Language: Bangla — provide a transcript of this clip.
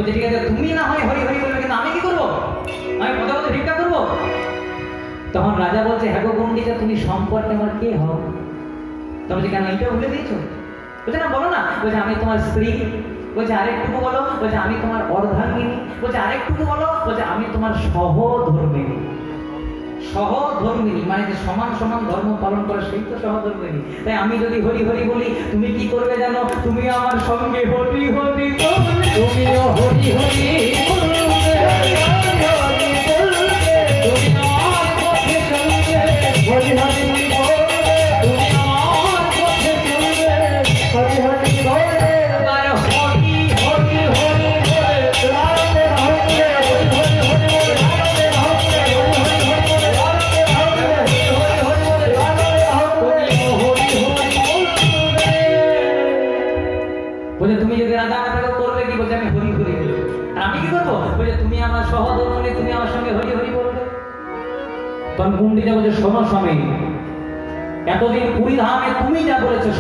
বলছে ঠিক আছে তুমি না হয় হরি হরি বলবে, কিন্তু আমি কি করবো? আমি পদে পদে ভিক্ষা করবো? তখন রাজা বলছে হ্যাঁ গো গুন্ডিচা, তুমি সম্পর্কে আমার কে হও? তবে যে কেন এইটা ভুলে দিয়েছো? বলছে না বলো না। বলছে আমি তোমার স্ত্রী। বলছে আরেকটুকু বলো। বলছে আমি তোমার অর্ধাঙ্গিনী। বলছে আরেকটুকু বলো। বলছে আমি তোমার সহধর্মিনী। সহধর্মিনী মানে যে সমান সমান ধর্ম পালন করে সেই তো সহধর্মিনী। তাই আমি যদি হরি হরি বলি, তুমি কি করবে জানো? তুমি আমার সঙ্গে হরি হরি বলবে, তুমিও হরি হরি বলবে, তুমি আমার পথে চলবে, হরি হরি বলবে, তুমি আমার পথে চলবে, হরি হরি বলবে। এবার হরি হরি হরি বলে রাতে রাতে হরি হরি হরি বলে রাতে রাতে হরি হরি হরি বলে রাতে রাতে হরি হরি বলে রাতে রাতে হরি হরি বলবে। বলে তুমি যদি রাধা মাতাকে করবে কি? বলছে আমি হরি হরি বলবো। আর আমি কি করবো? বলছে তুমি আমার সহধর্মিনী, তুমি আমার সঙ্গে হরি হরি বলবে। তখন গুন্ডিচা বলছে শোনো স্বামী, এতদিন পুরী ধামে তুমি যা বলেছো